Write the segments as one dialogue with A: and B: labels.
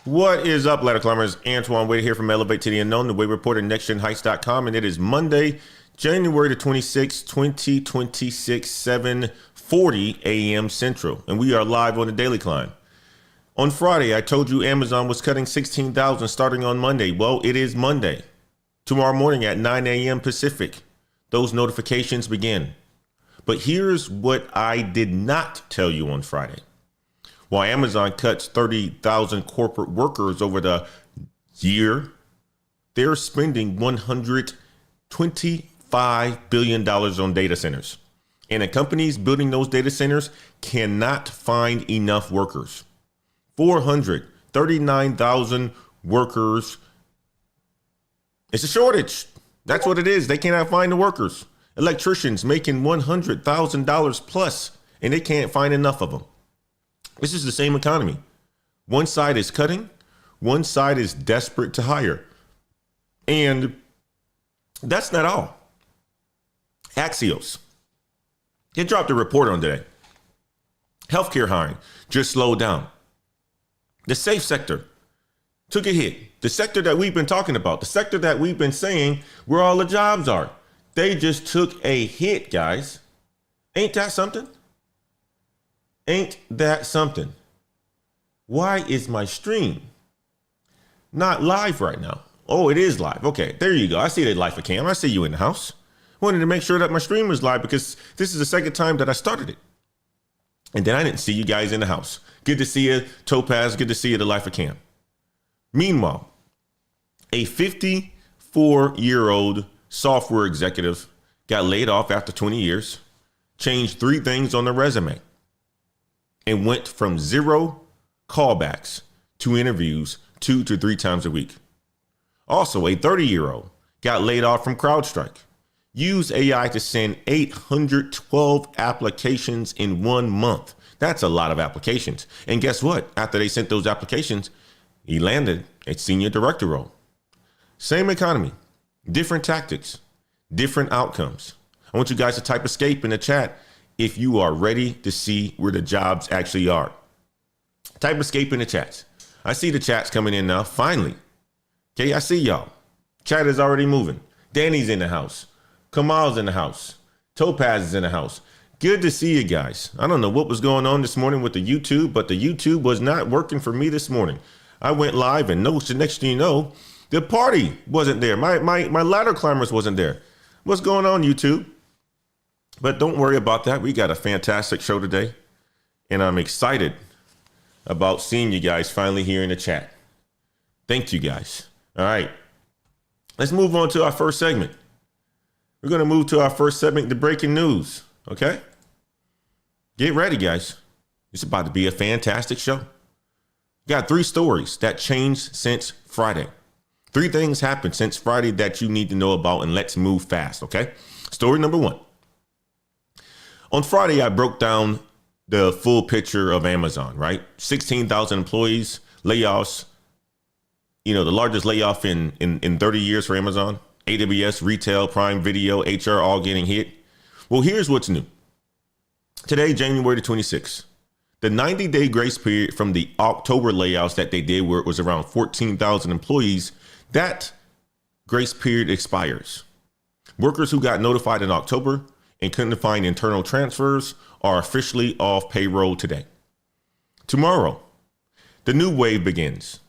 A: What is up, ladder climbers? Antoine Wade here from Elevate to the Unknown, the Wade Reporter, nextgenheights.com, and it is Monday, January the 26th, 2026, 7:40 a.m. Central, and we are live on the Daily Climb. On Friday, I told you Amazon was cutting 16,000 starting on Monday. Well, it is Monday. Tomorrow morning at 9 a.m. Pacific, those notifications begin. But here's what I did not tell you on Friday. While Amazon cuts 30,000 corporate workers over the year, they're spending $125 billion on data centers. And the companies building those data centers cannot find enough workers. 439,000 workers. It's a shortage. That's what it is. They cannot find the workers. Electricians making $100,000 plus, and they can't find enough of them. This is the same economy. One side is cutting, one side is desperate to hire. And that's not all. Axios, they dropped a report on today. Healthcare hiring just slowed down. The safe sector took a hit. The sector that we've been talking about, the sector that we've been saying where all the jobs are, they just took a hit, guys. Ain't that something? Ain't that something? Why is my stream not live right now? Oh, it is live. Okay, there you go. I see the live cam. I see you in the house. Wanted to make sure that my stream was live because this is the second time that I started it. And then I didn't see you guys in the house. Good to see you, Topaz. Good to see you, the live cam. Meanwhile, a 54-year-old software executive got laid off after 20 years, changed 3 things on the resume, and went from 0 callbacks to interviews 2 to 3 times a week. Also, a 30-year-old got laid off from CrowdStrike, used AI to send 812 applications in 1 month. That's a lot of applications. And guess what? After they sent those applications, he landed a senior director role. Same economy, different tactics, different outcomes. I want you guys to type escape in the chat if you are ready to see where the jobs actually are. Type escape in the chats. I see the chats coming in now, finally. Okay, I see y'all. Chat is already moving. Danny's in the house. Kamal's in the house. Topaz is in the house. Good to see you guys. I don't know what was going on this morning with the YouTube, but the YouTube was not working for me this morning. I went live and next thing you know, the party wasn't there. My ladder climbers wasn't there. What's going on, YouTube? But don't worry about that. We got a fantastic show today, and I'm excited about seeing you guys finally here in the chat. Thank you, guys. All right, let's move on to our first segment. We're going to move to our first segment, the breaking news. Okay, get ready, guys. It's about to be a fantastic show. Got 3 stories that changed since Friday. 3 things happened since Friday that you need to know about, and let's move fast. Okay, story number 1. On Friday, I broke down the full picture of Amazon, right? 16,000 employees, layoffs, the largest layoff in 30 years for Amazon, AWS, retail, Prime Video, HR, all getting hit. Well, here's what's new. Today, January the 26th, the 90-day grace period from the October layoffs that they did where it was around 14,000 employees, that grace period expires. Workers who got notified in October and couldn't find internal transfers are officially off payroll today. Tomorrow, the new wave begins.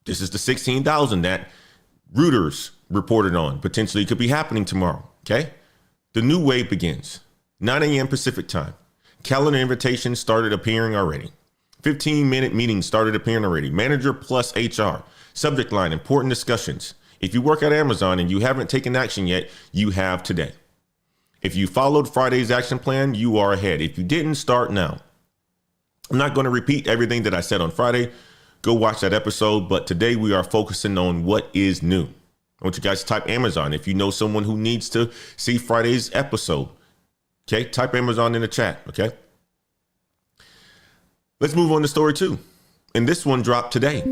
A: This is the 16,000 that Reuters reported on. Potentially could be happening tomorrow. Okay. The new wave begins. 9 a.m. Pacific time. Calendar invitations started appearing already. 15-minute meetings started appearing already. Manager plus HR. Subject line, important discussions. If you work at Amazon and you haven't taken action yet, you have today. If you followed Friday's action plan, you are ahead. If you didn't, start now. I'm not going to repeat everything that I said on Friday. Go watch that episode. But today we are focusing on what is new. I want you guys to type Amazon if you know someone who needs to see Friday's episode. Okay, type Amazon in the chat. Okay. Let's move on to story 2. And this one dropped today.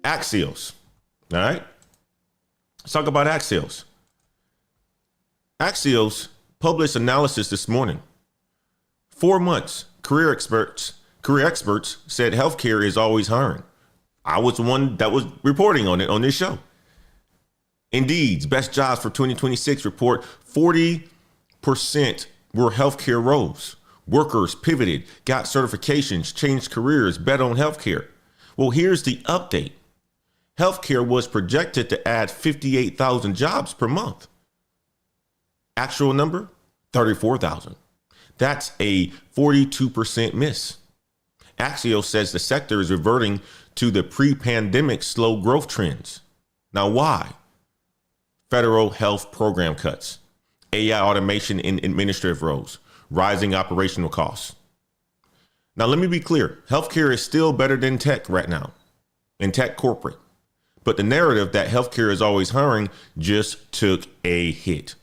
A: Axios. All right. Let's talk about Axios. Axios published analysis this morning. 4 months, career experts said healthcare is always hiring. I was the one that was reporting on it on this show. Indeed's best jobs for 2026 report 40% were healthcare roles. Workers pivoted, got certifications, changed careers, bet on healthcare. Well, here's the update. Healthcare was projected to add 58,000 jobs per month. Actual number, 34,000. That's a 42% miss. Axios says the sector is reverting to the pre-pandemic slow growth trends. Now, why? Federal health program cuts, AI automation in administrative roles, rising operational costs. Now, let me be clear. Healthcare is still better than tech right now, and tech corporate. But the narrative that healthcare is always hiring just took a hit.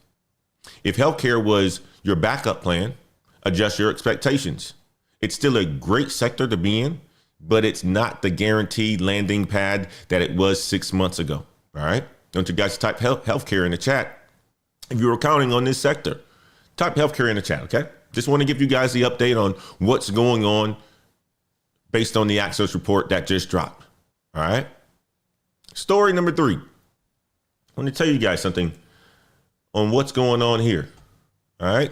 A: If healthcare was your backup plan, adjust your expectations. It's still a great sector to be in, but it's not the guaranteed landing pad that it was 6 months ago. All right. Don't you guys type healthcare in the chat if you were counting on this sector? Type healthcare in the chat. OK, just want to give you guys the update on what's going on based on the Axios report that just dropped. All right. Story number 3. I want to tell you guys something on what's going on here. All right.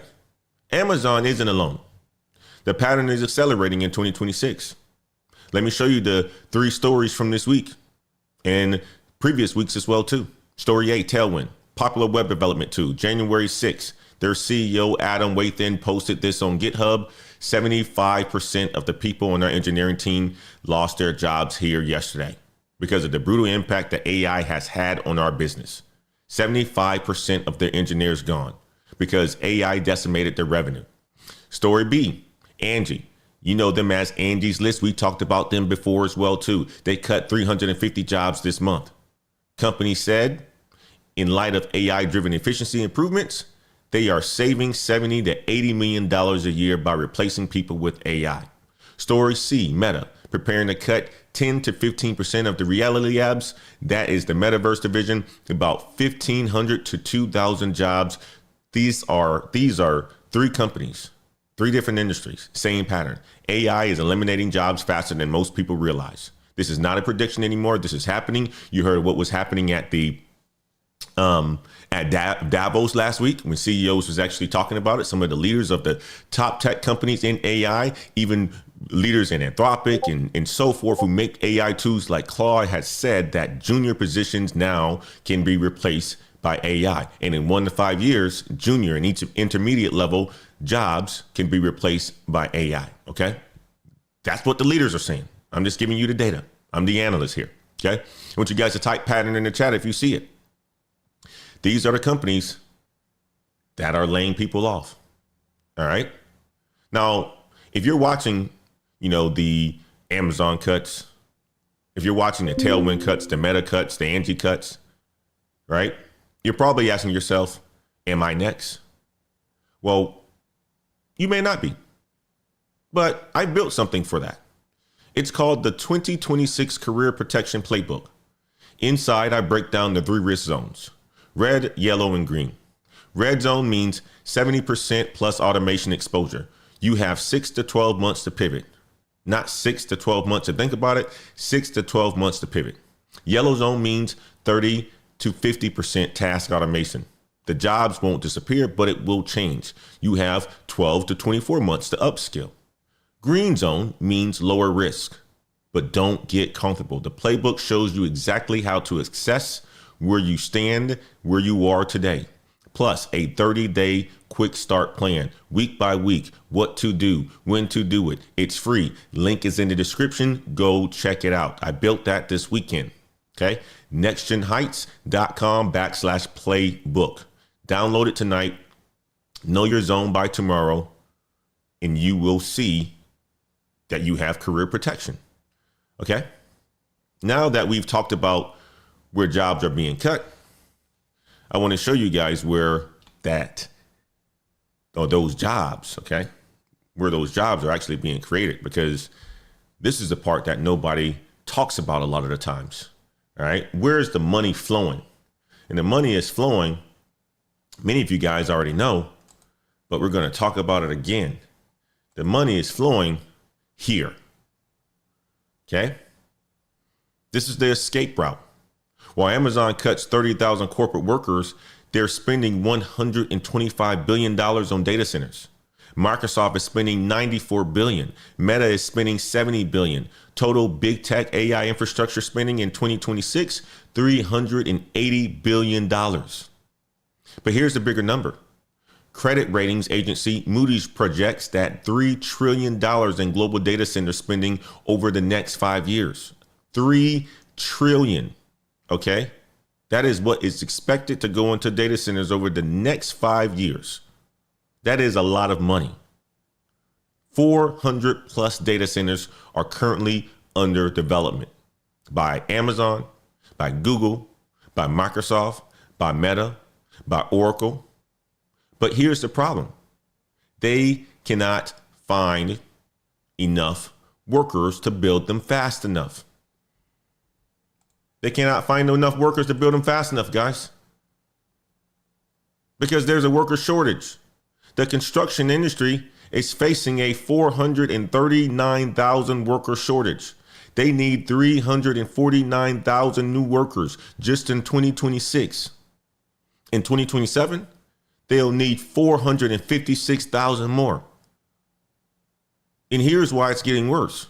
A: Amazon isn't alone. The pattern is accelerating in 2026. Let me show you the 3 stories from this week and previous weeks as well, too. Story 8, Tailwind, popular web development tool, January 6th. Their CEO, Adam Wathan, posted this on GitHub. 75% of the people on our engineering team lost their jobs here yesterday because of the brutal impact that AI has had on our business. 75% of their engineers gone because AI decimated their revenue. Story B, Angie. You know them as Angie's List. We talked about them before as well, too. They cut 350 jobs this month. Company said, in light of AI-driven efficiency improvements, they are saving $70 to $80 million a year by replacing people with AI. Story C, Meta, preparing to cut 10 to 15% of the reality labs. That is the metaverse division, about 1,500 to 2,000 jobs. These are 3 companies. 3 different industries, same pattern. AI is eliminating jobs faster than most people realize. This is not a prediction anymore. This is happening. You heard what was happening at Davos last week when CEOs was actually talking about it. Some of the leaders of the top tech companies in AI, even leaders in Anthropic and so forth who make AI tools like Claude, has said that junior positions now can be replaced by AI. And in 1 to 5 years, junior and each intermediate level jobs can be replaced by AI. OK, that's what the leaders are saying. I'm just giving you the data. I'm the analyst here. OK, I want you guys to type pattern in the chat if you see it. These are the companies that are laying people off. All right. Now, if you're watching, the Amazon cuts, if you're watching the Tailwind cuts, the Meta cuts, the Angie cuts, right, you're probably asking yourself, am I next? Well, you may not be, but I built something for that. It's called the 2026 Career Protection Playbook. Inside, I break down the 3 risk zones: red, yellow, and green. Red zone means 70% plus automation exposure. You have 6 to 12 months to pivot. Not 6 to 12 months to think about it, 6 to 12 months to pivot. Yellow zone means 30 to 50% task automation. The jobs won't disappear, but it will change. You have 12 to 24 months to upskill. Green zone means lower risk, but don't get comfortable. The playbook shows you exactly how to assess where you stand, where you are today, plus a 30-day quick start plan, week by week, what to do, when to do it. It's free. Link is in the description. Go check it out. I built that this weekend. Okay. nextgenheights.com/playbook. Download it tonight. Know your zone by tomorrow, and you will see that you have career protection. Okay. Now that we've talked about where jobs are being cut, I want to show you guys where those jobs, okay, where those jobs are actually being created, because this is the part that nobody talks about a lot of the times. All right. Where's the money flowing? And the money is flowing. Many of you guys already know, but we're going to talk about it again. The money is flowing here. Okay. This is the escape route. While Amazon cuts 30,000 corporate workers, they're spending $125 billion on data centers. Microsoft is spending $94 billion. Meta is spending $70 billion. Total big tech AI infrastructure spending in 2026, $380 billion. But here's the bigger number. Credit ratings agency Moody's projects that $3 trillion in global data center spending over the next 5 years. $3 trillion. Okay. That is what is expected to go into data centers over the next 5 years. That is a lot of money. 400 plus data centers are currently under development by Amazon, by Google, by Microsoft, by Meta, by Oracle. But here's the problem. They cannot find enough workers to build them fast enough. They cannot find enough workers to build them fast enough, guys. Because there's a worker shortage. The construction industry is facing a 439,000 worker shortage. They need 349,000 new workers just in 2026. In 2027, they'll need 456,000 more. And here's why it's getting worse.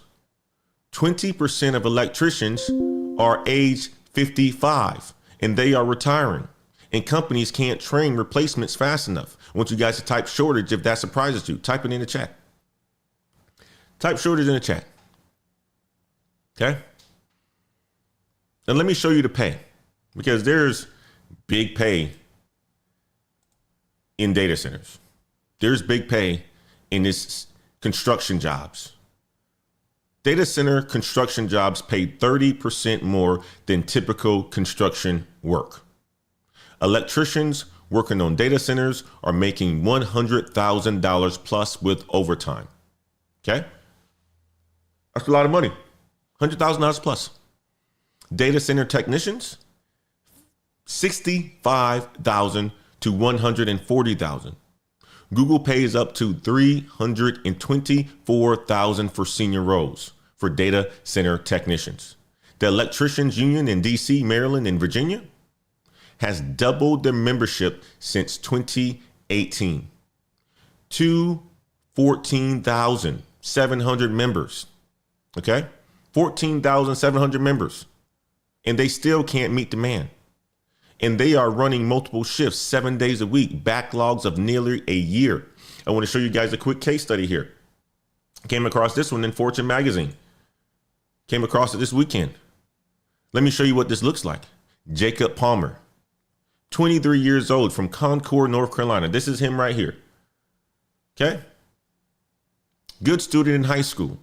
A: 20% of electricians are age 55 and they are retiring. And companies can't train replacements fast enough. I want you guys to type shortage if that surprises you. Type it in the chat. Type shortage in the chat. Okay. And let me show you the pay, because there's big pay in data centers. There's big pay in this construction jobs. Data center construction jobs pay 30% more than typical construction work. Electricians working on data centers are making $100,000 plus with overtime. Okay. That's a lot of money. $100,000 plus. Data center technicians, $65,000 to $140,000. Google pays up to $324,000 for senior roles for data center technicians. The Electricians Union in DC, Maryland, and Virginia has doubled their membership since 2018 to 14,700 members. Okay, 14,700 members, and they still can't meet demand. And they are running multiple shifts 7 days a week, backlogs of nearly a year. I want to show you guys a quick case study here. Came across this one in Fortune magazine. Came across it this weekend. Let me show you what this looks like. Jacob Palmer, 23 years old, from Concord, North Carolina. This is him right here. Okay. Good student in high school.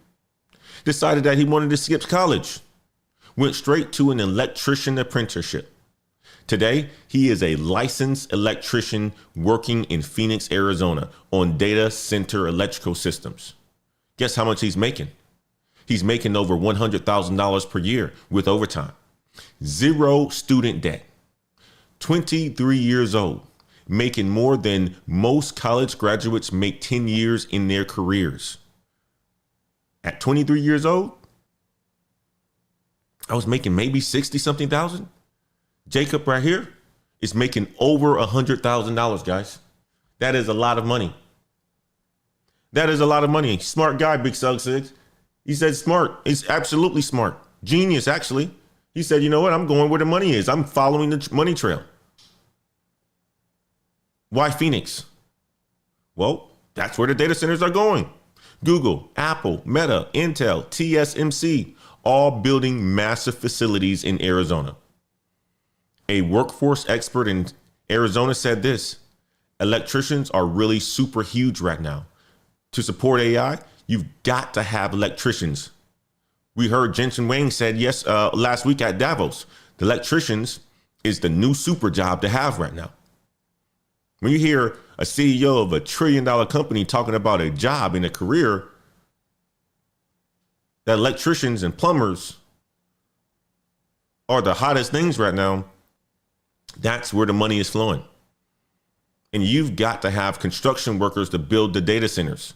A: Decided that he wanted to skip college. Went straight to an electrician apprenticeship. Today, he is a licensed electrician working in Phoenix, Arizona on data center electrical systems. Guess how much he's making? He's making over $100,000 per year with overtime. Zero student debt. 23 years old, making more than most college graduates make 10 years in their careers. At 23 years old, I was making maybe 60 something thousand. Jacob right here is making over $100,000, guys. That is a lot of money. That is a lot of money. Smart guy, Big Sug says. He said smart. He's absolutely smart. Genius, actually. He said, you know what? I'm going where the money is. I'm following the money trail. Why Phoenix? Well, that's where the data centers are going. Google, Apple, Meta, Intel, TSMC, all building massive facilities in Arizona. A workforce expert in Arizona said this: electricians are really super huge right now. To support AI, you've got to have electricians. We heard Jensen Wang said last week at Davos, the electricians is the new super job to have right now. When you hear a CEO of $1 trillion company talking about a job and a career, that electricians and plumbers are the hottest things right now, that's where the money is flowing. And you've got to have construction workers to build the data centers.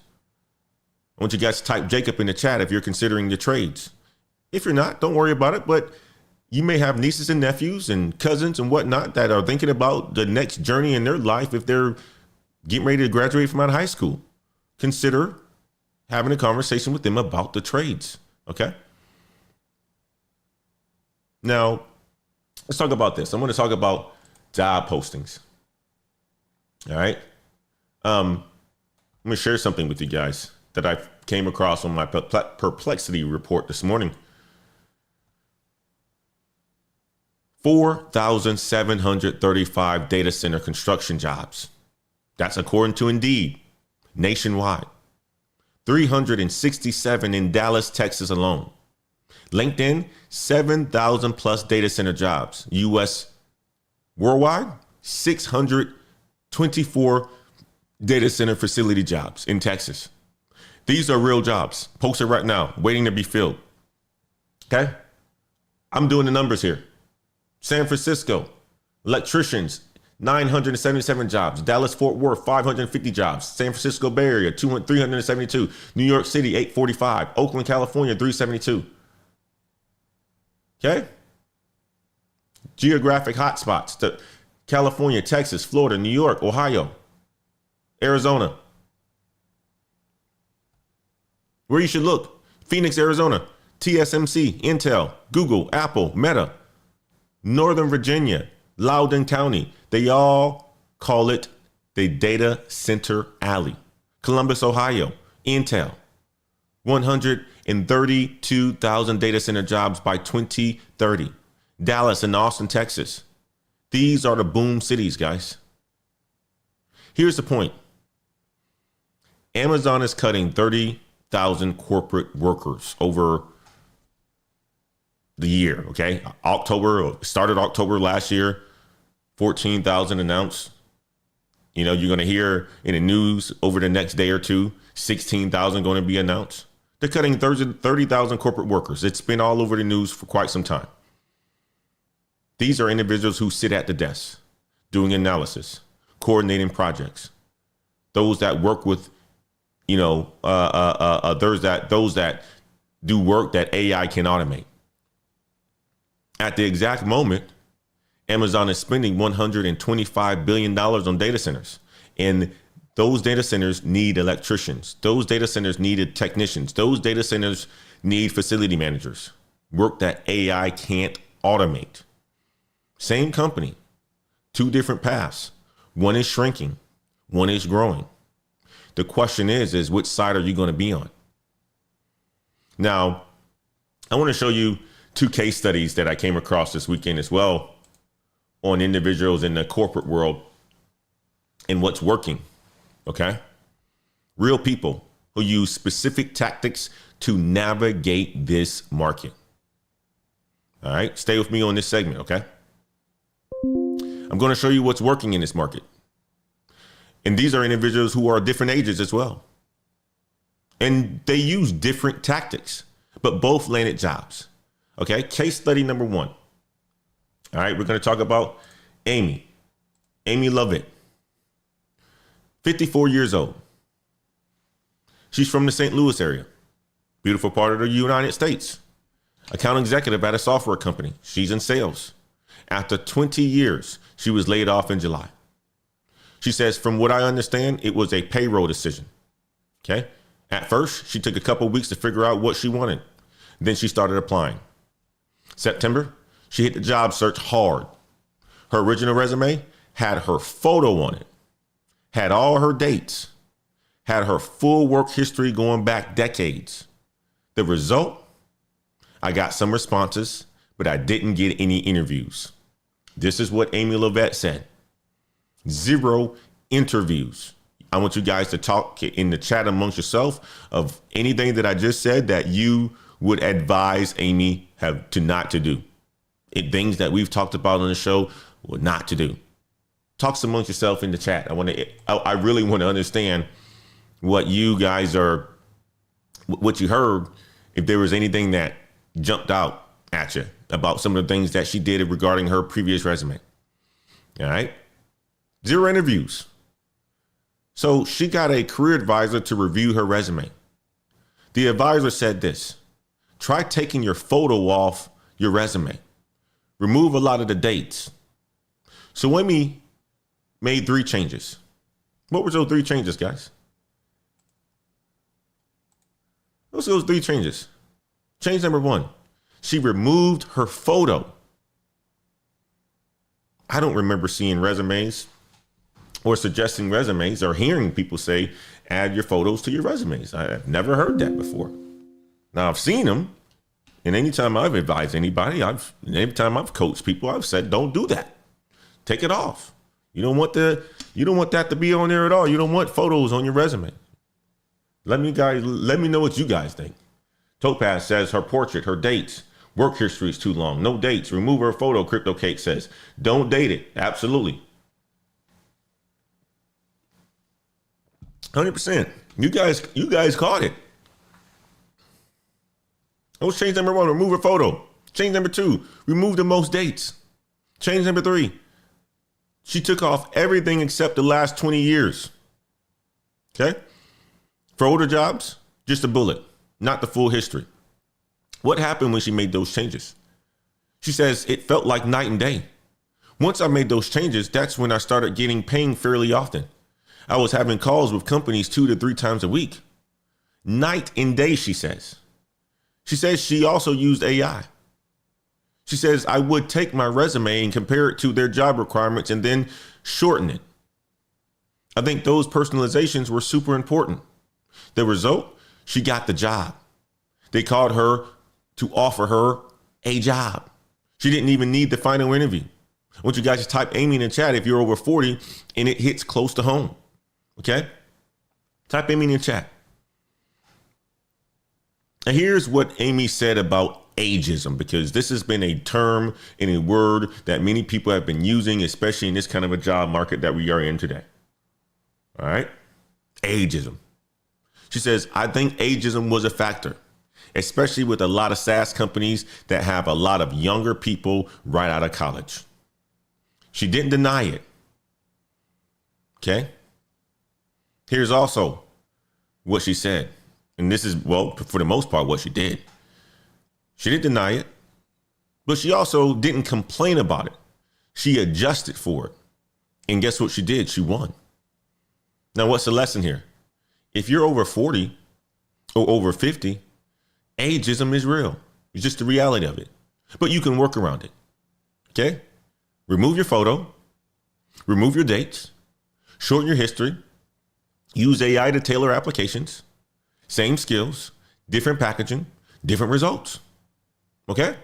A: I want you guys to type Jacob in the chat if you're considering the trades. If you're not, don't worry about it. But You may have nieces and nephews and cousins and whatnot that are thinking about the next journey in their life if they're getting ready to graduate from out of high school. Consider having a conversation with them about the trades. Okay. Now, let's talk about this. I'm going to talk about job postings. All right. I'm going to share something with you guys that I came across on my perplexity report this morning. 4,735 data center construction jobs. That's according to Indeed, nationwide. 367 in Dallas, Texas alone. LinkedIn, 7,000 plus data center jobs. US worldwide, 624 data center facility jobs in Texas. These are real jobs posted right now, waiting to be filled. Okay. I'm doing the numbers here. San Francisco, electricians, 977 jobs. Dallas, Fort Worth, 550 jobs. San Francisco Bay Area, 372. New York City, 845. Oakland, California, 372. Okay. Geographic hotspots: California, Texas, Florida, New York, Ohio, Arizona. Where you should look: Phoenix, Arizona, TSMC, Intel, Google, Apple, Meta. Northern Virginia, Loudoun County. They all call it the data center alley. Columbus, Ohio, Intel. 132,000 data center jobs by 2030. Dallas and Austin, Texas. These are the boom cities, guys. Here's the point. Amazon is cutting 30,000 corporate workers over the year. Okay. Started October last year, 14,000 announced. You know, you're going to hear in the news over the next day or two, 16,000 going to be announced. They're cutting 30,000 corporate workers. It's been all over the news for quite some time. These are individuals who sit at the desk doing analysis, coordinating projects. Those that work with, those that do work that AI can automate. At the exact moment, Amazon is spending $125 billion on data centers. And those data centers need electricians. Those data centers needed technicians. Those data centers need facility managers. Work that AI can't automate. Same company, two different paths. One is shrinking. One is growing. The question is which side are you going to be on? Now, I want to show you two case studies that I came across this weekend as well on individuals in the corporate world and what's working. Okay. Real people who use specific tactics to navigate this market. All right. Stay with me on this segment. Okay. I'm going to show you what's working in this market. And these are individuals who are different ages as well. And they use different tactics, but both landed jobs. Okay, case study number one. All right, we're going to talk about Amy Lovett, 54 years old. She's from the St. Louis area, beautiful part of the United States. Account executive at a software company. She's in sales. After 20 years, she was laid off in July. She says, from what I understand, it was a payroll decision. Okay, at first, she took a couple of weeks to figure out what she wanted. Then she started applying. September, she hit the job search hard. Her original resume had her photo on it, had all her dates, had her full work history going back decades. The result, I got some responses, but I didn't get any interviews. This is what Amy Lovett said. 0 interviews. I want you guys to talk in the chat amongst yourself of anything that I just said that you would advise Amy not to do. Things that we've talked about on the show, not to do. Talk amongst yourself in the chat. I really want to understand what you guys what you heard, if there was anything that jumped out at you about some of the things that she did regarding her previous resume. All right. 0 interviews. So she got a career advisor to review her resume. The advisor said this: try taking your photo off your resume. remove a lot of the dates. So Amy made 3 changes. What were those 3 changes, guys? What's those 3 changes? Change number 1, she removed her photo. I don't remember seeing resumes or suggesting resumes or hearing people say, add your photos to your resumes. I've never heard that before. Now I've seen them, and anytime I've advised anybody, every time I've coached people, I've said, don't do that. Take it off. You don't want that to be on there at all. You don't want photos on your resume. Let me know what you guys think. Topaz says her portrait, her dates, work history is too long. No dates. Remove her photo. Crypto Cake says, don't date it. Absolutely. 100%. You guys caught it. That was change number 1, remove her photo. Change number 2, remove the most dates. Change number 3, she took off everything except the last 20 years. Okay? For older jobs, just a bullet, not the full history. What happened when she made those changes? She says, it felt like night and day. Once I made those changes, that's when I started getting pinged fairly often. I was having calls with companies 2 to 3 times a week. Night and day, she says. She says she also used AI. She says, I would take my resume and compare it to their job requirements and then shorten it. I think those personalizations were super important. The result, she got the job. They called her to offer her a job. She didn't even need the final interview. I want you guys to type Amy in the chat if you're over 40 and it hits close to home. Okay? Type Amy in the chat. And here's what Amy said about ageism, because this has been a term and a word that many people have been using, especially in this kind of a job market that we are in today. All right. Ageism. She says, I think ageism was a factor, especially with a lot of SaaS companies that have a lot of younger people right out of college. She didn't deny it. Okay. Here's also what she said. And this is, well, for the most part, what she did. She didn't deny it, but she also didn't complain about it. She adjusted for it. And guess what she did? She won. Now, what's the lesson here? If you're over 40 or over 50, ageism is real. It's just the reality of it. But you can work around it. Okay? Remove your photo. Remove your dates. Shorten your history. Use AI to tailor applications. Same skills, different packaging, different results. Okay?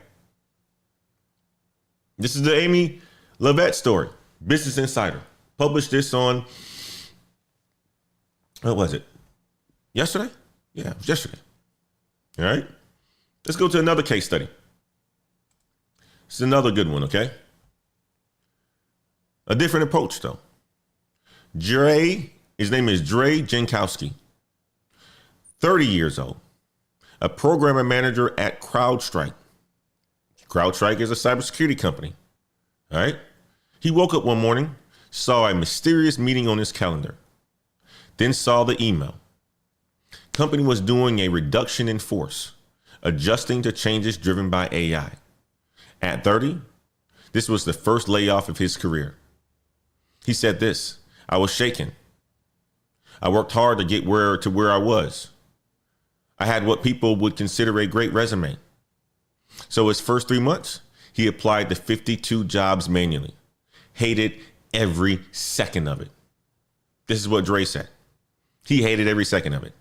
A: This is the Amy Levette story. Business Insider published this on, what was it? Yesterday? Yeah, it was yesterday. All right. Let's go to another case study. This is another good one, okay? A different approach, though. His name is Dre Jankowski. 30 years old, a programmer manager at CrowdStrike. CrowdStrike is a cybersecurity company. All right. He woke up one morning, saw a mysterious meeting on his calendar, then saw the email. Company was doing a reduction in force, adjusting to changes driven by AI. At 30, this was the first layoff of his career. He said this, I was shaken. I worked hard to get to where I was. I had what people would consider a great resume. So his first 3 months, he applied to 52 jobs manually. Hated every second of it. This is what Dre said. He hated every second of it.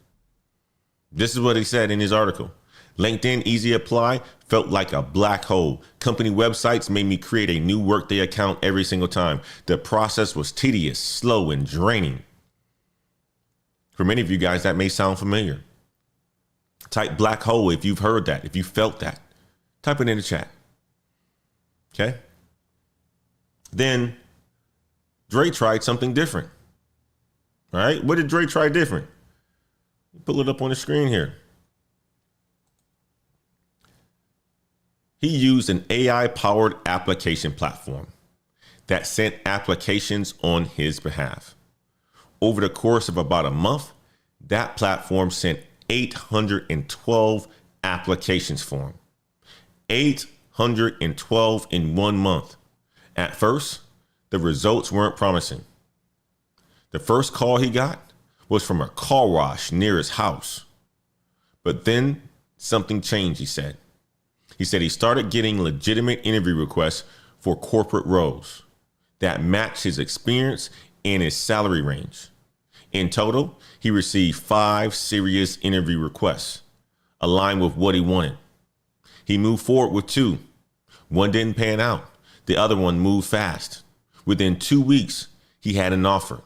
A: This is what he said in his article. LinkedIn Easy Apply felt like a black hole. Company websites made me create a new Workday account every single time. The process was tedious, slow, and draining. For many of you guys, that may sound familiar. Type black hole if you've heard that, if you felt that. Type it in the chat. Okay. Then Dre tried something different. All right. What did Dre try different? Pull it up on the screen here. He used an AI-powered application platform that sent applications on his behalf. Over the course of about a month, that platform sent 812 applications for him. 812 in 1 month. At first, the results weren't promising. The first call he got was from a car wash near his house. But then something changed, he said. He said he started getting legitimate interview requests for corporate roles that matched his experience and his salary range. In total, he received 5 serious interview requests aligned with what he wanted. He moved forward with 2. One didn't pan out. The other one moved fast. Within 2 weeks, he had an offer.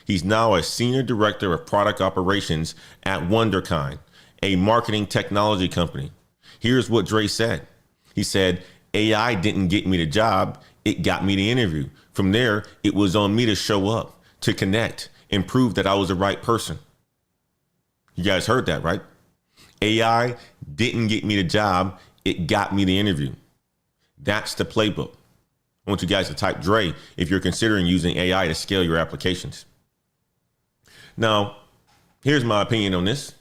A: He's now a senior director of product operations at WonderKind, a marketing technology company. Here's what Dre said. He said, AI didn't get me the job. It got me the interview. From there, it was on me to show up, to connect, and prove that I was the right person. You guys heard that, right? AI didn't get me the job. It got me the interview. That's the playbook. I want you guys to type Dre if you're considering using AI to scale your applications. Now, here's my opinion on this.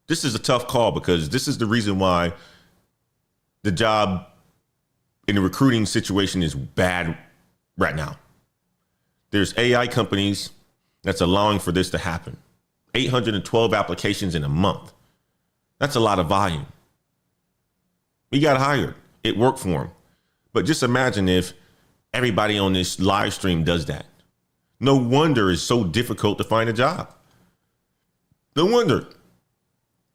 A: This is a tough call because this is the reason why the job in the recruiting situation is bad right now. There's AI companies that's allowing for this to happen. 812 applications in a month. That's a lot of volume. He got hired. It worked for him. But just imagine if everybody on this live stream does that. No wonder it's so difficult to find a job. No wonder.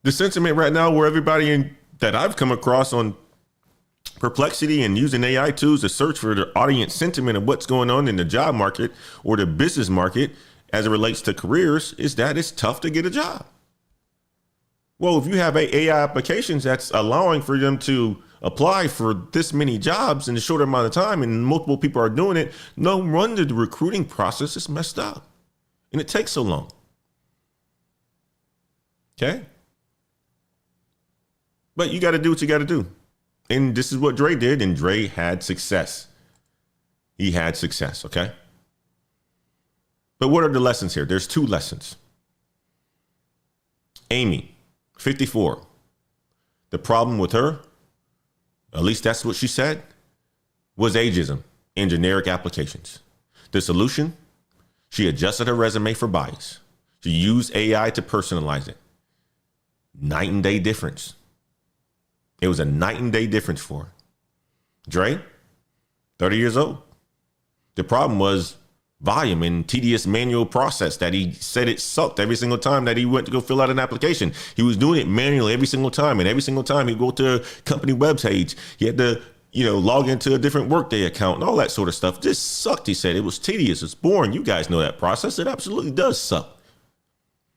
A: The sentiment right now where everybody that I've come across on Perplexity and using AI tools to search for the audience sentiment of what's going on in the job market or the business market as it relates to careers is that it's tough to get a job. Well, if you have AI applications that's allowing for them to apply for this many jobs in a short amount of time and multiple people are doing it, no wonder the recruiting process is messed up and it takes so long. Okay. But you got to do what you got to do. And this is what Dre did. And Dre had success. He had success. Okay. But what are the lessons here? There's 2 lessons. Amy, 54. The problem with her, at least that's what she said, was ageism in generic applications. The solution, she adjusted her resume for bias. She used AI to personalize it. Night and day difference. It was a night and day difference for her. Dre, 30 years old. The problem was volume and tedious manual process that he said it sucked every single time that he went to go fill out an application. He was doing it manually every single time. And every single time he'd go to a company webpage, he had to, log into a different Workday account and all that sort of stuff. Just sucked, he said. It was tedious. It's boring. You guys know that process. It absolutely does suck.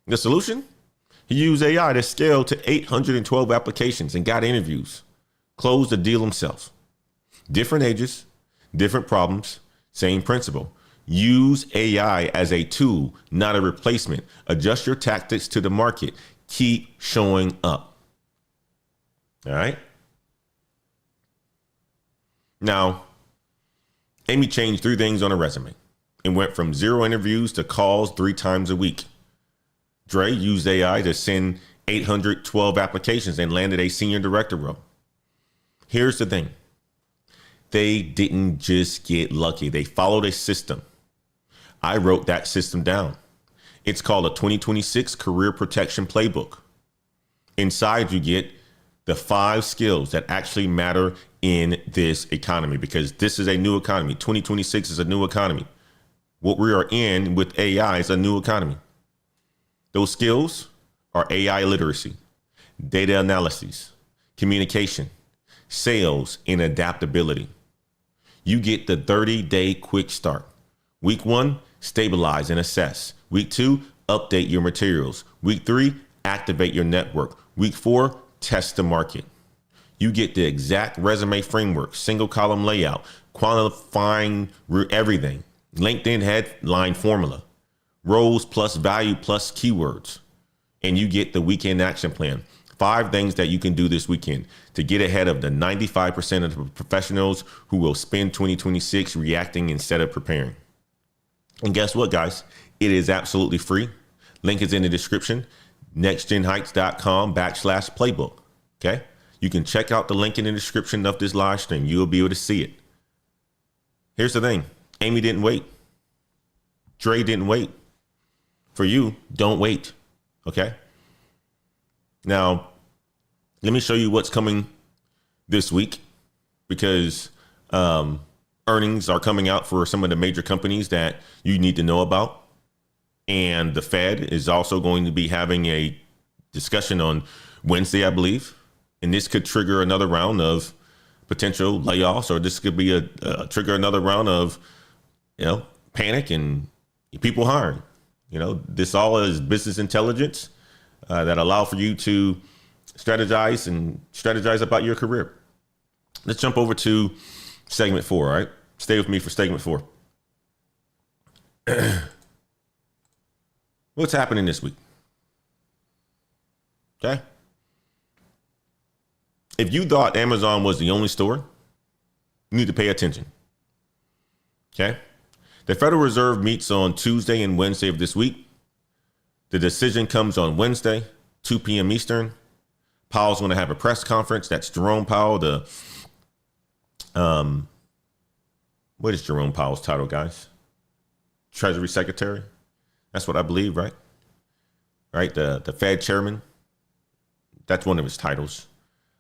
A: The solution? He used AI to scale to 812 applications and got interviews. Closed the deal himself. Different ages, different problems, same principle. Use AI as a tool, not a replacement. Adjust your tactics to the market. Keep showing up. All right. Now, Amy changed 3 things on her resume and went from 0 interviews to calls 3 times a week. Dre used AI to send 812 applications and landed a senior director role. Here's the thing. They didn't just get lucky. They followed a system. I wrote that system down. It's called a 2026 Career Protection Playbook. Inside, you get the 5 skills that actually matter in this economy, because this is a new economy. 2026 is a new economy. What we are in with AI is a new economy. Those skills are AI literacy, data analysis, communication, sales, and adaptability. You get the 30-day quick start. Week 1, stabilize and assess. Week 2, update your materials. Week 3, activate your network. Week 4, test the market. You get the exact resume framework, single column layout, qualifying everything, LinkedIn headline formula, roles plus value plus keywords, and you get the weekend action plan. 5 things that you can do this weekend to get ahead of the 95% of the professionals who will spend 2026 reacting instead of preparing. And guess what, guys? It is absolutely free. Link is in the description, nextgenheights.com/playbook. Okay. You can check out the link in the description of this live stream. You'll be able to see it. Here's the thing. Amy didn't wait. Dre didn't wait. For you, don't wait. Okay. Now, let me show you what's coming this week, because earnings are coming out for some of the major companies that you need to know about. And the Fed is also going to be having a discussion on Wednesday, I believe. And this could trigger another round of potential layoffs, or this could be a trigger another round of, panic and people hiring. This all is business intelligence that allow for you to strategize about your career. Let's jump over to segment 4. All right. Stay with me for segment 4. What's happening this week? Okay. If you thought Amazon was the only store, you need to pay attention. Okay. The Federal Reserve meets on Tuesday and Wednesday of this week. The decision comes on Wednesday, 2 p.m. Eastern. Powell's going to have a press conference. That's Jerome Powell. What is Jerome Powell's title, guys? Treasury Secretary. That's what I believe, right? Right. The Fed chairman. That's one of his titles.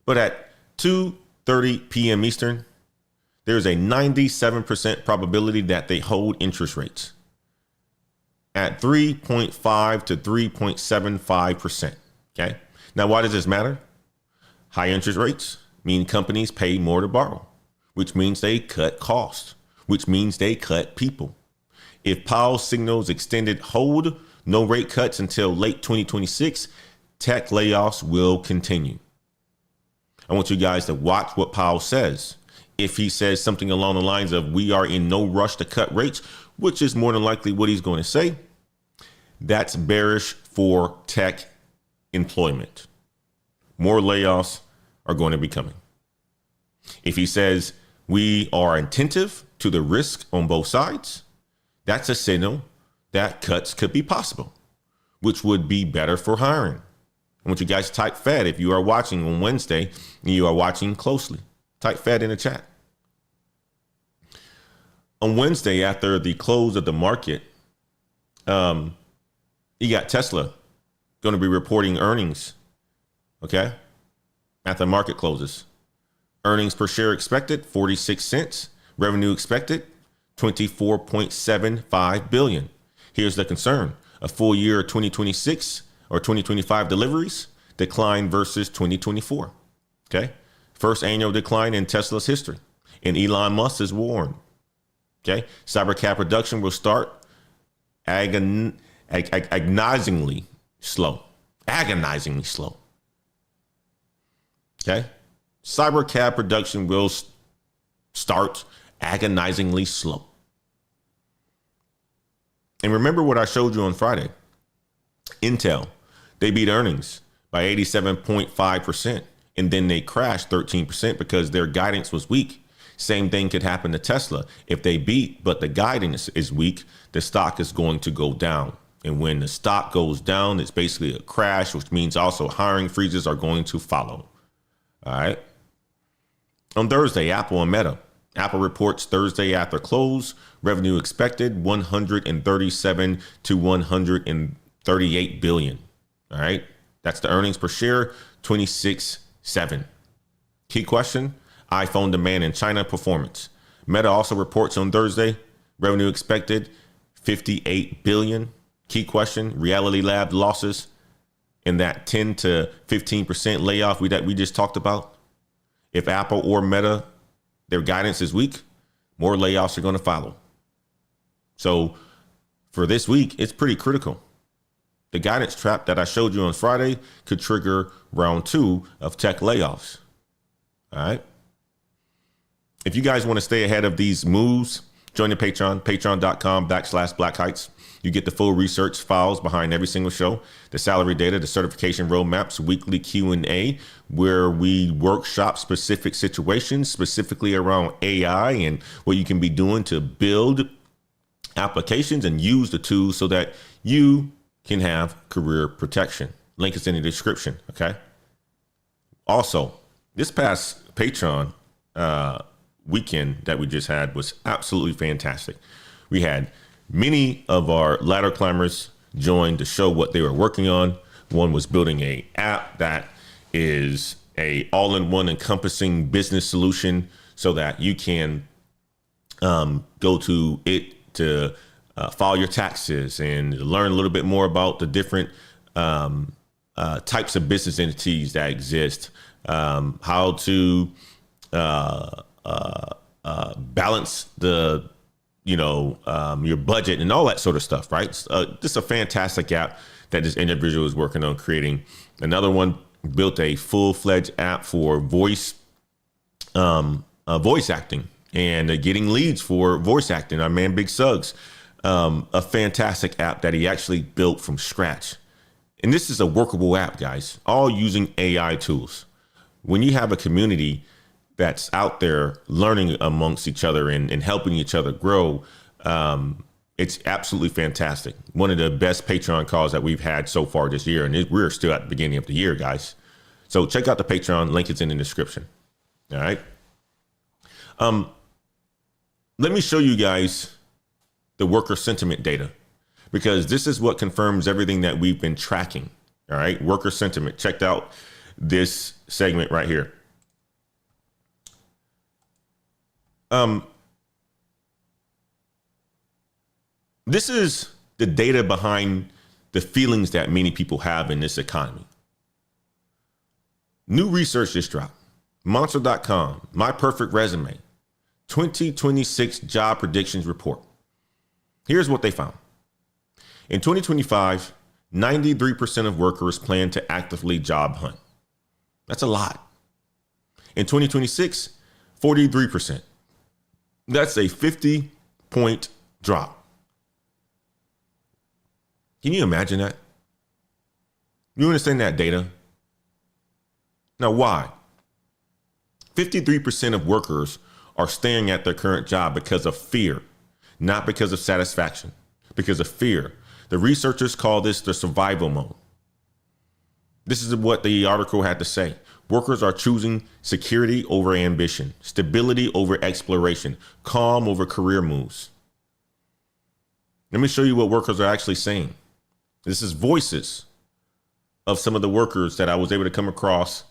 A: But at 2:30 p.m. Eastern, there's a 97% probability that they hold interest rates at 3.5 to 3.75%. Okay. Now, why does this matter? High interest rates mean companies pay more to borrow, which means they cut costs, which means they cut people. If Powell signals extended hold, no rate cuts until late 2026, tech layoffs will continue. I want you guys to watch what Powell says. If he says something along the lines of, we are in no rush to cut rates, which is more than likely what he's going to say, that's bearish for tech employment. More layoffs are going to be coming. If he says we are attentive to the risk on both sides, that's a signal that cuts could be possible, which would be better for hiring. I want you guys to type Fed if you are watching on Wednesday and you are watching closely. Type Fed in the chat. On Wednesday, after the close of the market, you got Tesla going to be reporting earnings. Okay. At the market closes. Earnings per share expected 46 cents. Revenue expected 24.75 billion. Here's the concern. A full year 2026 or 2025 deliveries decline versus 2024. Okay. First annual decline in Tesla's history. And Elon Musk has warned. Okay. Cybercab production will start agonizingly slow. Agonizingly slow. Okay. Cybercab production will start agonizingly slow. And remember what I showed you on Friday. Intel, they beat earnings by 87.5%, and then they crashed 13% because their guidance was weak. Same thing could happen to Tesla. If they beat, but the guidance is weak, the stock is going to go down. And when the stock goes down, it's basically a crash, which means also hiring freezes are going to follow. All right. On Thursday, Apple and Meta. Apple reports Thursday after close. Revenue expected 137 to 138 billion. All right. That's the earnings per share, 26.7. Key question, iPhone demand in China performance. Meta also reports on Thursday. Revenue expected 58 billion. Key question, Reality Lab losses in that 10 to 15% layoff that we just talked about. If Apple or Meta, their guidance is weak, more layoffs are going to follow. So for this week, it's pretty critical. The guidance trap that I showed you on Friday could trigger round 2 of tech layoffs. All right. If you guys want to stay ahead of these moves, join the Patreon, patreon.com/Black Heights. You get the full research files behind every single show, the salary data, the certification roadmaps, weekly Q&A, where we workshop specific situations, specifically around AI and what you can be doing to build applications and use the tools so that you can have career protection. Link is in the description. Okay. Also, this past Patreon weekend that we just had was absolutely fantastic. We had many of our ladder climbers join to show what they were working on. One was building a app that is a all-in-one encompassing business solution so that you can go to it to file your taxes and learn a little bit more about the different types of business entities that exist, how to balance the, your budget and all that sort of stuff, right? Just a fantastic app that this individual is working on creating. Another one built a full-fledged app for voice acting and getting leads for voice acting. Our man, Big Suggs, a fantastic app that he actually built from scratch. And this is a workable app, guys, all using AI tools. When you have a community that's out there learning amongst each other and helping each other grow, it's absolutely fantastic. One of the best Patreon calls that we've had so far this year. And we're still at the beginning of the year, guys. So check out the Patreon. Link is in the description. All right. Let me show you guys the worker sentiment data, because this is what confirms everything that we've been tracking. All right. Worker sentiment. Check out this segment right here. This is the data behind the feelings that many people have in this economy. New research just dropped. Monster.com, My Perfect Resume, 2026 Job Predictions Report. Here's what they found. In 2025, 93% of workers plan to actively job hunt. That's a lot. In 2026, 43%. That's a 50-point drop. Can you imagine that? You understand that data? Now, why? 53% of workers are staying at their current job because of fear, not because of satisfaction, because of fear. The researchers call this the survival mode. This is what the article had to say. Workers are choosing security over ambition, stability over exploration, calm over career moves. Let me show you what workers are actually saying. This is voices of some of the workers that I was able to come across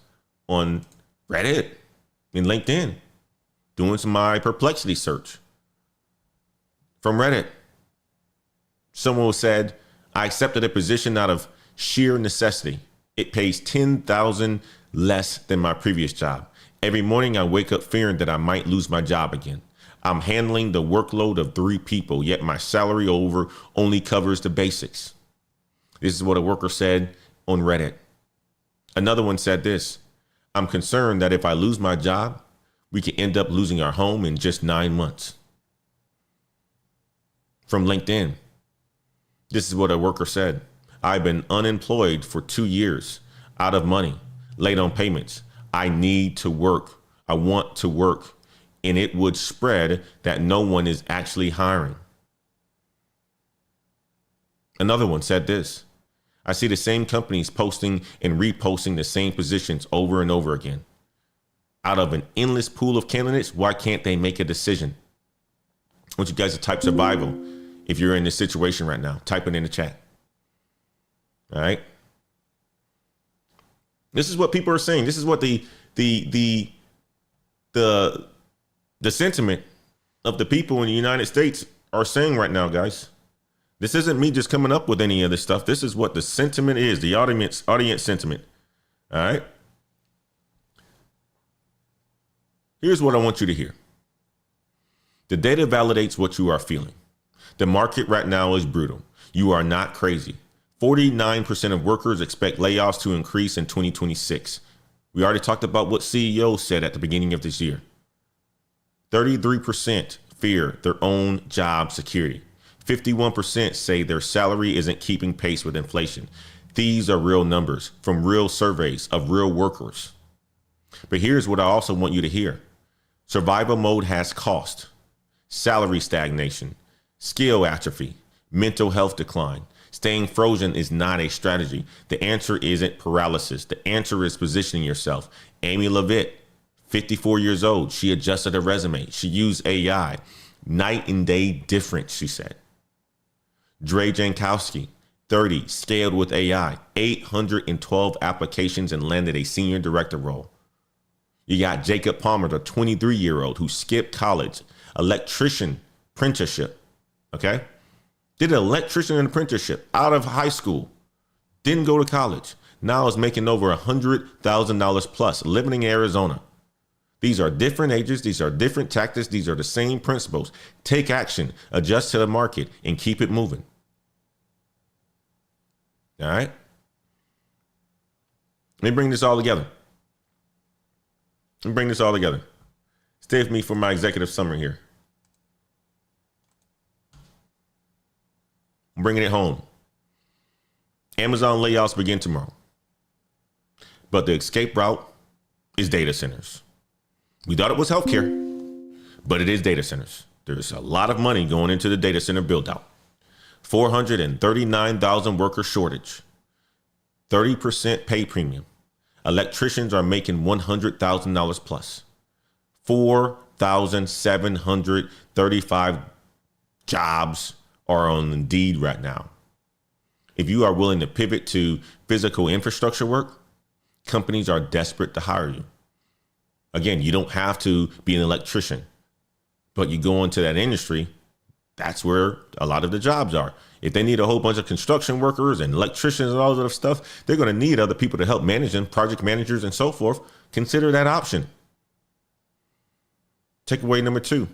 A: on Reddit and LinkedIn, doing some my perplexity search from Reddit. Someone said, I accepted a position out of sheer necessity. It pays $10,000 less than my previous job. Every morning I wake up fearing that I might lose my job again. I'm handling the workload of 3 people, yet my salary only covers the basics. This is what a worker said on Reddit. Another one said this: I'm concerned that if I lose my job, we could end up losing our home in just 9 months. From LinkedIn, this is what a worker said: I've been unemployed for 2 years, out of money, late on payments. I need to work. I want to work. And it would spread that no one is actually hiring. Another one said this: I see the same companies posting and reposting the same positions over and over again. Out of an endless pool of candidates, why can't they make a decision? I want you guys to type survival. If you're in this situation right now, type it in the chat. All right. This is what people are saying. This is what the sentiment of the people in the United States are saying right now, guys. This isn't me just coming up with any of this stuff. This is what the sentiment is, the audience sentiment. All right. Here's what I want you to hear. The data validates what you are feeling. The market right now is brutal. You are not crazy. 49% of workers expect layoffs to increase in 2026. We already talked about what CEOs said at the beginning of this year. 33% fear their own job security. 51% say their salary isn't keeping pace with inflation. These are real numbers from real surveys of real workers. But here's what I also want you to hear. Survival mode has cost. Salary stagnation, skill atrophy, mental health decline. Staying frozen is not a strategy. The answer isn't paralysis. The answer is positioning yourself. Amy Levitt, 54 years old. She adjusted her resume. She used AI. Night and day difference, she said. Dre Jankowski, 30, scaled with AI. 812 applications and landed a senior director role. You got Jacob Palmer, the 23-year-old who skipped college, electrician apprenticeship. Okay? Did an electrician apprenticeship out of high school. Didn't go to college. Now is making over $100,000 plus, living in Arizona. These are different ages. These are different tactics. These are the same principles. Take action, adjust to the market, and keep it moving. All right? Let me bring this all together. Stay with me for my executive summary here. I'm bringing it home. Amazon layoffs begin tomorrow. But the escape route is data centers. We thought it was healthcare, but it is data centers. There's a lot of money going into the data center build out. 439,000 worker shortage, 30% pay premium. Electricians are making $100,000 plus. 4,735 jobs are on Indeed right now. If you are willing to pivot to physical infrastructure work, companies are desperate to hire you. Again, you don't have to be an electrician, but you go into that industry, that's where a lot of the jobs are. If they need a whole bunch of construction workers and electricians and all that stuff, they're going to need other people to help manage them, project managers and so forth. Consider that option. Takeaway number 2.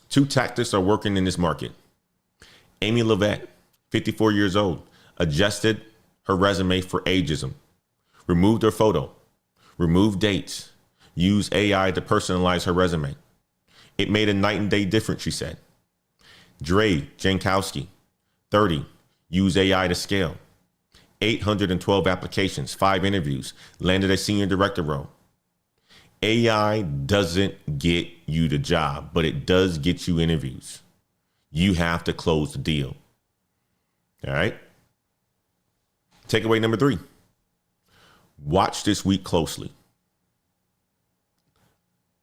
A: 2 tactics are working in this market. Amy Levitt, 54 years old, adjusted her resume for ageism, removed her photo, removed dates, used AI to personalize her resume. It made a night and day difference, she said. Dre Jankowski, 30, used AI to scale. 812 applications, 5 interviews, landed a senior director role. AI doesn't get you the job, but it does get you interviews. You have to close the deal. All right. Takeaway number 3. Watch this week closely.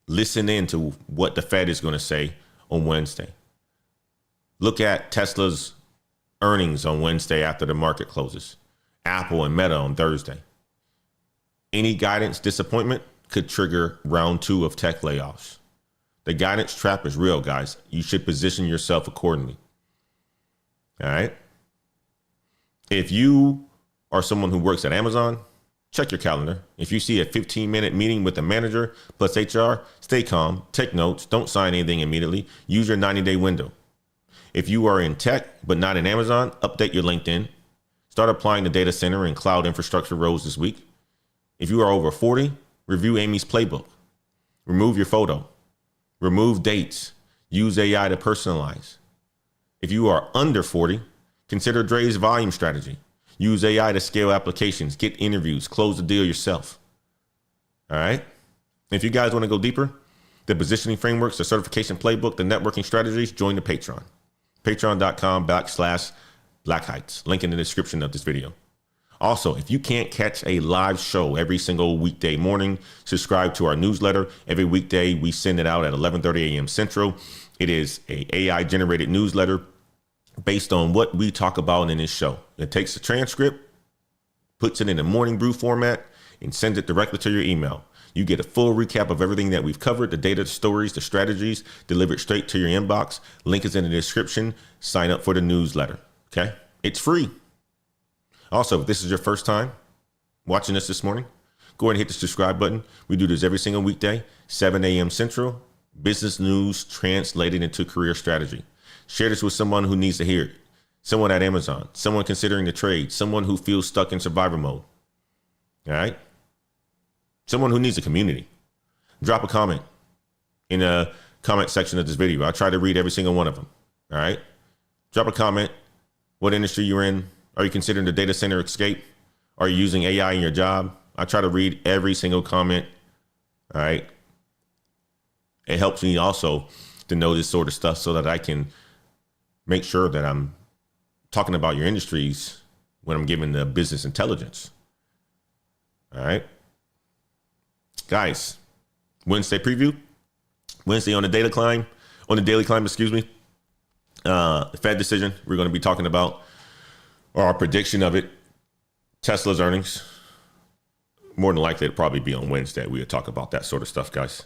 A: Listen in to what the Fed is going to say on Wednesday. Look at Tesla's earnings on Wednesday after the market closes. Apple and Meta on Thursday. Any guidance disappointment could trigger round 2 of tech layoffs. The guidance trap is real, guys. You should position yourself accordingly. All right. If you are someone who works at Amazon, check your calendar. If you see a 15-minute meeting with the manager plus HR, stay calm, take notes, don't sign anything immediately. Use your 90-day window. If you are in tech but not in Amazon, update your LinkedIn. Start applying to data center and cloud infrastructure roles this week. If you are over 40, review Amy's playbook. Remove your photo. Remove dates. Use AI to personalize. If you are under 40, consider Dre's volume strategy. Use AI to scale applications, get interviews, close the deal yourself. All right. If you guys want to go deeper, the positioning frameworks, the certification playbook, the networking strategies, join the Patreon. Patreon.com/Black Heights. Link in the description of this video. Also, if you can't catch a live show every single weekday morning, subscribe to our newsletter. Every weekday, we send it out at 11:30 a.m. Central. It is a AI generated newsletter based on what we talk about in this show. It takes a transcript, puts it in a morning brew format, and sends it directly to your email. You get a full recap of everything that we've covered, the data, the stories, the strategies, delivered straight to your inbox. Link is in the description. Sign up for the newsletter. Okay? It's free. Also, if this is your first time watching us this morning, go ahead and hit the subscribe button. We do this every single weekday, 7 a.m. Central. Business news translated into career strategy. Share this with someone who needs to hear it. Someone at Amazon, someone considering the trade, someone who feels stuck in survivor mode. All right. Someone who needs a community. Drop a comment in the comment section of this video. I try to read every single one of them. All right. Drop a comment. What industry you're in. Are you considering the data center escape? Are you using AI in your job? I try to read every single comment. All right. It helps me also to know this sort of stuff so that I can make sure that I'm talking about your industries when I'm giving the business intelligence. All right. Guys, Wednesday preview. Wednesday on the daily climb, excuse me. The Fed decision we're going to be talking about, or our prediction of it. Tesla's earnings. More than likely, it'll probably be on Wednesday. We'll talk about that sort of stuff, guys.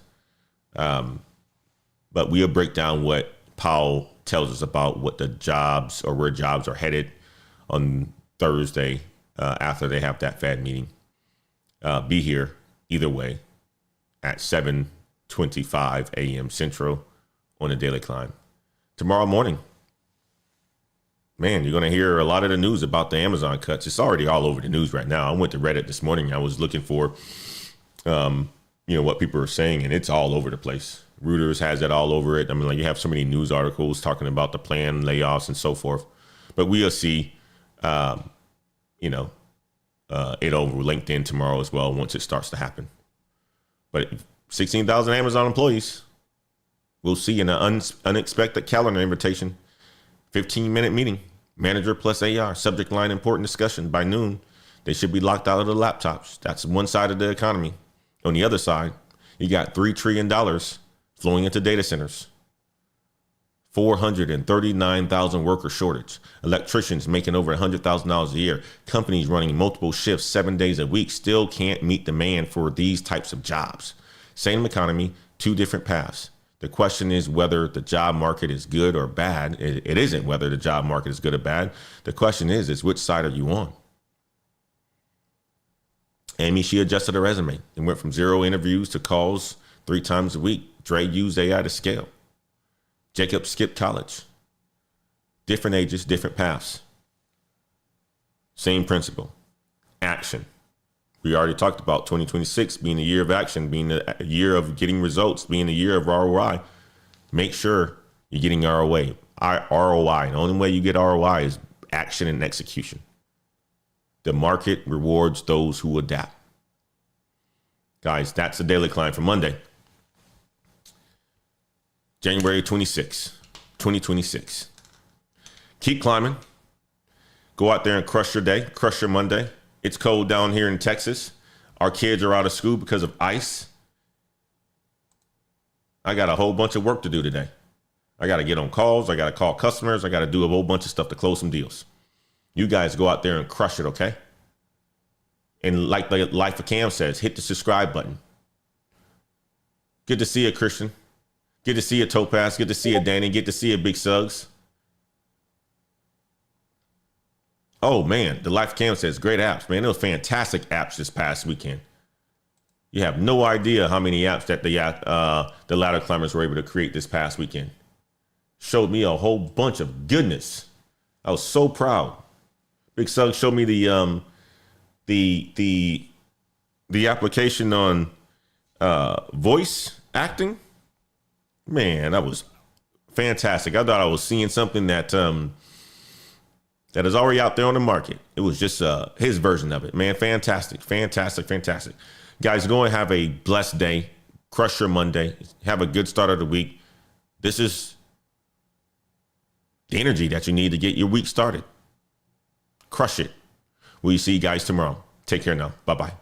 A: But we'll break down what Powell tells us about what the jobs or where jobs are headed on Thursday after they have that Fed meeting. Be here either way at 7:25 a.m. Central on the Daily Climb. Tomorrow morning, man, you're going to hear a lot of the news about the Amazon cuts. It's already all over the news right now. I went to Reddit this morning. I was looking for, what people are saying, and it's all over the place. Reuters has it all over it. I mean, like, you have so many news articles talking about the planned layoffs and so forth. But we'll see, it over LinkedIn tomorrow as well once it starts to happen. But 16,000 Amazon employees. We'll see in an unexpected calendar invitation. 15-minute meeting. Manager plus AR. Subject line, important discussion. By noon, they should be locked out of the laptops. That's one side of the economy. On the other side, you got $3 trillion flowing into data centers. 439,000 worker shortage. Electricians making over $100,000 a year. Companies running multiple shifts 7 days a week still can't meet demand for these types of jobs. Same economy, two different paths. The question is whether the job market is good or bad. It isn't whether the job market is good or bad. The question is which side are you on? Amy, she adjusted her resume and went from 0 interviews to calls 3 times a week. Dre used AI to scale. Jacob skipped college. Different ages, different paths. Same principle. Action. We already talked about 2026 being a year of action, being a year of getting results, being a year of ROI. Make sure you're getting ROI. ROI. The only way you get ROI is action and execution. The market rewards those who adapt. Guys, that's the Daily Climb for Monday, January 26, 2026. Keep climbing. Go out there and crush your day, crush your Monday. It's cold down here in Texas. Our kids are out of school because of ice. I got a whole bunch of work to do today. I got to get on calls. I got to call customers. I got to do a whole bunch of stuff to close some deals. You guys go out there and crush it, okay? And like the Life of Cam says, hit the subscribe button. Good to see you, Christian. Good to see you, Topaz. Good to see you, Danny. Good to see you, Big Suggs. Oh, man, the Life of Cam says great apps. Man, it was fantastic apps this past weekend. You have no idea how many apps that the ladder climbers were able to create this past weekend. Showed me a whole bunch of goodness. I was so proud. Big Suggs showed me the application on voice acting. Man, that was fantastic. I thought I was seeing something that that is already out there on the market. It was just his version of it. Man, fantastic. Guys, go and have a blessed day. Crush your Monday. Have a good start of the week. This is the energy that you need to get your week started. Crush it. We'll see you guys tomorrow. Take care now. Bye-bye.